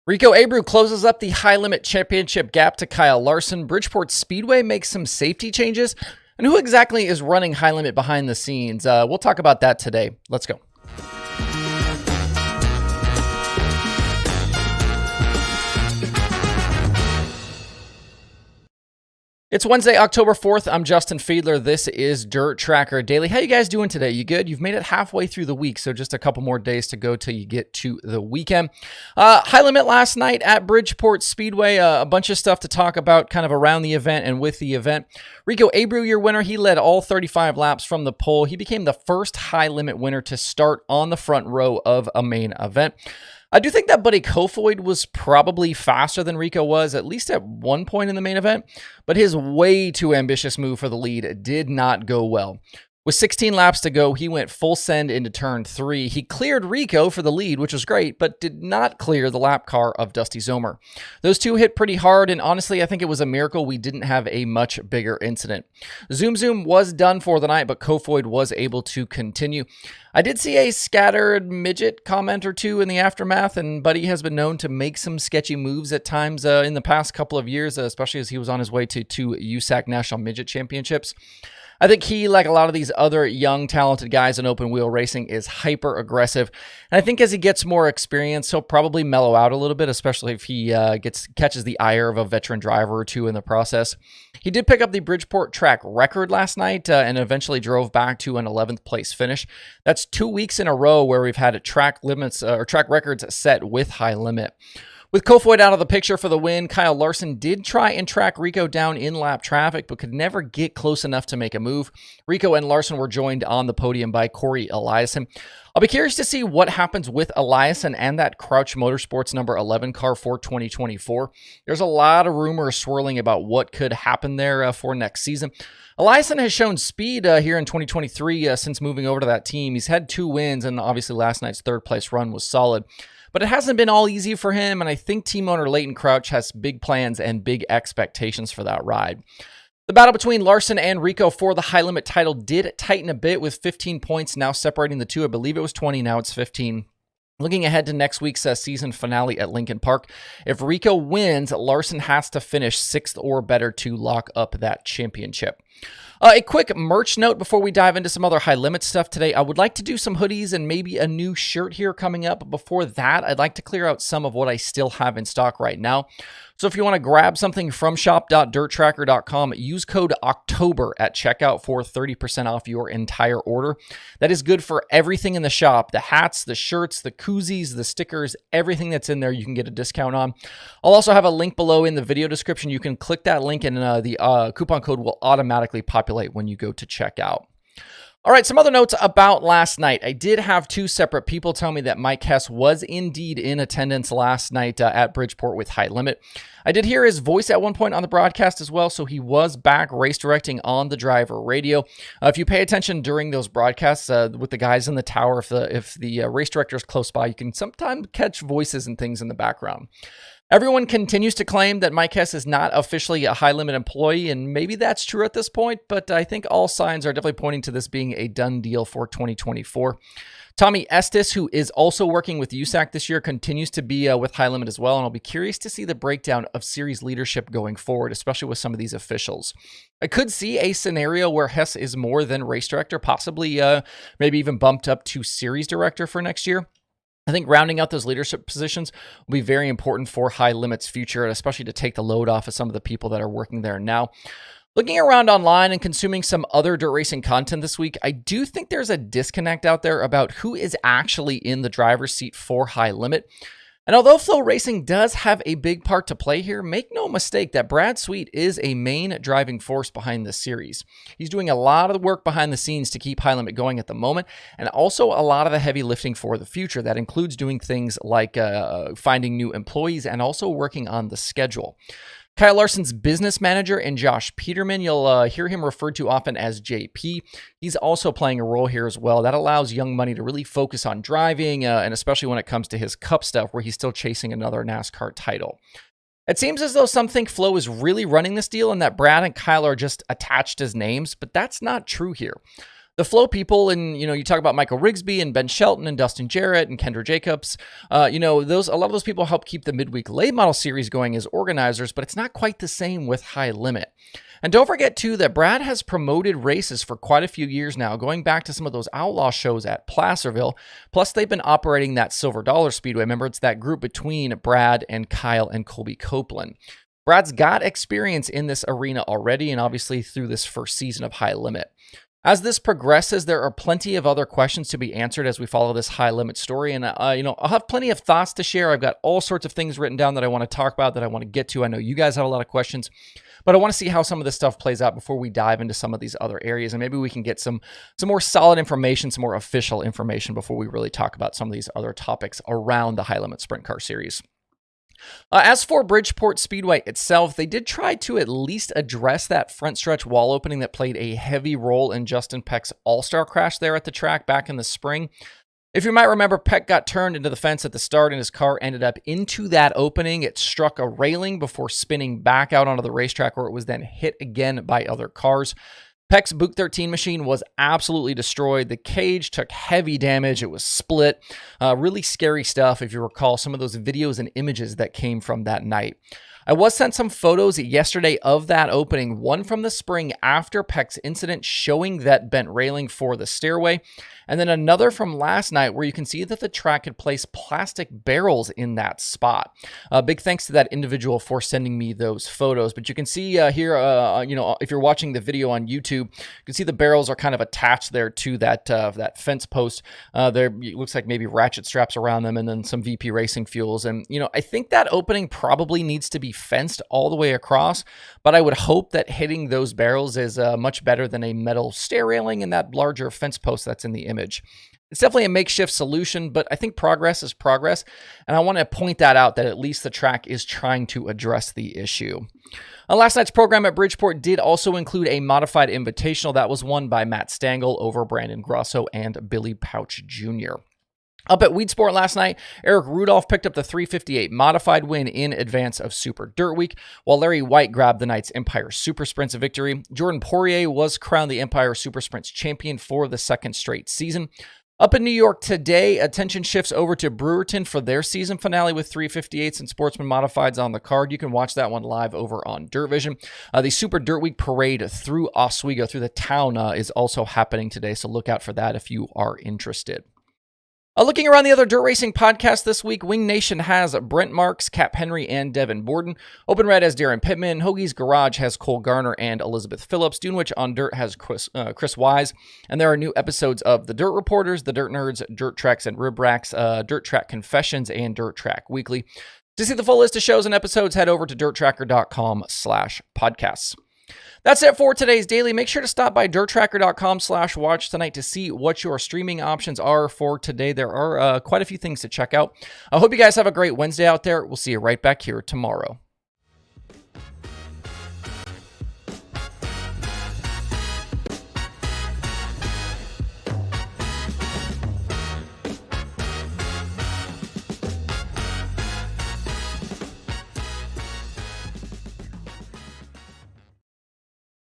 Rico Abreu closes up the high limit championship gap to Kyle Larson. Bridgeport Speedway makes some safety changes. And who exactly is running high limit behind the scenes? We'll talk about that today. Let's go. It's Wednesday, October 4th. I'm Justin Fiedler. This is Dirt Tracker Daily. How you guys doing today? You good? You've made it halfway through the week, so just a couple more days to go till you get to the weekend. High limit last night at Bridgeport Speedway. A bunch of stuff to talk about kind of around the event and with the event. Rico Abreu, your winner. He led all 35 laps from the pole. He became the first high limit winner to start on the front row of a main event. I do think that Buddy Kofoid was probably faster than Rico was, at least at one point in the main event, but his way too ambitious move for the lead did not go well. With 16 laps to go, he went full send into turn 3. He cleared Rico for the lead, which was great, but did not clear the lap car of Dusty Zomer. Those two hit pretty hard, and honestly, I think it was a miracle we didn't have a much bigger incident. Zoom Zoom was done for the night, but Kofoid was able to continue. I did see a scattered midget comment or two in the aftermath, and Buddy has been known to make some sketchy moves at times in the past couple of years, especially as he was on his way to 2 USAC National Midget Championships. I think he, like a lot of these other young, talented guys in open wheel racing, is hyper aggressive. And I think as he gets more experience, he'll probably mellow out a little bit, especially if he catches the ire of a veteran driver or two in the process. He did pick up the Bridgeport track record last night and eventually drove back to an 11th place finish. That's 2 weeks in a row where we've had track limits or track records set with high limit. With Kofoid out of the picture for the win, Kyle Larson did try and track Rico down in lap traffic, but could never get close enough to make a move. Rico and Larson were joined on the podium by Corey Eliason. I'll be curious to see what happens with Eliason and that Crouch Motorsports number 11 car for 2024. There's a lot of rumors swirling about what could happen there for next season. Eliason has shown speed here in 2023 since moving over to that team. He's had 2 wins, and obviously last night's third place run was solid. But it hasn't been all easy for him, and I think team owner Leighton Crouch has big plans and big expectations for that ride. The battle between Larson and Rico for the high limit title did tighten a bit, with 15 points now separating the two. I believe it was 20, now it's 15. Looking ahead to next week's season finale at Lincoln Park, if Rico wins, Larson has to finish 6th or better to lock up that championship. A quick merch note before we dive into some other high limit stuff today. I would like to do some hoodies and maybe a new shirt here coming up. But before that, I'd like to clear out some of what I still have in stock right now. So if you want to grab something from shop.dirtracker.com, use code OCTOBER at checkout for 30% off your entire order. That is good for everything in the shop. The hats, the shirts, the koozies, the stickers, everything that's in there you can get a discount on. I'll also have a link below in the video description. You can click that link and the coupon code will automatically populate when you go to checkout. All right, some other notes about last night. I did have 2 separate people tell me that Mike Hess was indeed in attendance last night at Bridgeport with high limit. I did hear his voice at one point on the broadcast as well, so he was back race directing on the driver radio. If you pay attention during those broadcasts with the guys in the tower, if the race director is close by, you can sometimes catch voices and things in the background. Everyone continues to claim that Mike Hess is not officially a high-limit employee, and maybe that's true at this point, but I think all signs are definitely pointing to this being a done deal for 2024. Tommy Estes, who is also working with USAC this year, continues to be with high limit as well, and I'll be curious to see the breakdown of series leadership going forward, especially with some of these officials. I could see a scenario where Hess is more than race director, possibly maybe even bumped up to series director for next year. I think rounding out those leadership positions will be very important for high limit's future, and especially to take the load off of some of the people that are working there now. Looking around online and consuming some other dirt racing content this week, I do think there's a disconnect out there about who is actually in the driver's seat for high limit. And although Flow Racing does have a big part to play here, make no mistake that Brad Sweet is a main driving force behind this series. He's doing a lot of the work behind the scenes to keep high limit going at the moment, and also a lot of the heavy lifting for the future. That includes doing things like finding new employees and also working on the schedule. Kyle Larson's business manager and Josh Peterman, you'll hear him referred to often as JP. He's also playing a role here as well. That allows Young Money to really focus on driving, and especially when it comes to his cup stuff, where he's still chasing another NASCAR title. It seems as though some think Flo is really running this deal and that Brad and Kyle are just attached as names, but that's not true here. The flow people, and you talk about Michael Rigsby and Ben Shelton and Dustin Jarrett and Kendra Jacobs. A lot of those people help keep the midweek late model series going as organizers, but it's not quite the same with High Limit. And don't forget too that Brad has promoted races for quite a few years now, going back to some of those outlaw shows at Placerville. Plus, they've been operating that Silver Dollar Speedway. Remember, it's that group between Brad and Kyle and Colby Copeland. Brad's got experience in this arena already, and obviously through this first season of High Limit. As this progresses, there are plenty of other questions to be answered as we follow this High Limit story. And, I'll have plenty of thoughts to share. I've got all sorts of things written down that I want to talk about, that I want to get to. I know you guys have a lot of questions, but I want to see how some of this stuff plays out before we dive into some of these other areas. And maybe we can get some more solid information, some more official information before we really talk about some of these other topics around the High Limit Sprint Car Series. As for Bridgeport Speedway itself, they did try to at least address that front stretch wall opening that played a heavy role in Justin Peck's all-star crash there at the track back in the spring. If you might remember, Peck got turned into the fence at the start and his car ended up into that opening. It struck a railing before spinning back out onto the racetrack, where it was then hit again by other cars. Peck's Book 13 machine was absolutely destroyed. The cage took heavy damage. It was split. Really scary stuff, if you recall some of those videos and images that came from that night. I was sent some photos yesterday of that opening, one from the spring after Peck's incident showing that bent railing for the stairway, and then another from last night where you can see that the track had placed plastic barrels in that spot. Big thanks to that individual for sending me those photos. But you can see here, if you're watching the video on YouTube, you can see the barrels are kind of attached there to that fence post. There it looks like maybe ratchet straps around them, and then some VP Racing fuels. And I think that opening probably needs to be fenced all the way across, but I would hope that hitting those barrels is much better than a metal stair railing and that larger fence post that's in the image. It's definitely a makeshift solution, but I think progress is progress, and I want to point that out, that at least the track is trying to address the issue. Last night's program at Bridgeport did also include a modified invitational that was won by Matt Stangl over Brandon Grosso and Billy Pouch Jr. Up at Weedsport last night, Eric Rudolph picked up the 358 modified win in advance of Super Dirt Week, while Larry White grabbed the night's Empire Super Sprints victory. Jordan Poirier was crowned the Empire Super Sprints champion for the second straight season. Up in New York today, attention shifts over to Brewerton for their season finale with 358s and Sportsman Modifieds on the card. You can watch that one live over on Dirt Vision. The Super Dirt Week parade through Oswego, through the town, is also happening today, so look out for that if you are interested. Looking around the other dirt racing podcasts this week, Wing Nation has Brent Marks, Cap Henry, and Devin Borden. Open Red has Darren Pittman. Hoagie's Garage has Cole Garner and Elizabeth Phillips. Dunewich on Dirt has Chris Wise. And there are new episodes of The Dirt Reporters, The Dirt Nerds, Dirt Tracks and Rib Racks, Dirt Track Confessions, and Dirt Track Weekly. To see the full list of shows and episodes, head over to DIRTRACKR.com/podcasts. That's it for today's daily. Make sure to stop by DIRTRACKR.com/watch tonight to see what your streaming options are for today. There are quite a few things to check out. I hope you guys have a great Wednesday out there. We'll see you right back here tomorrow.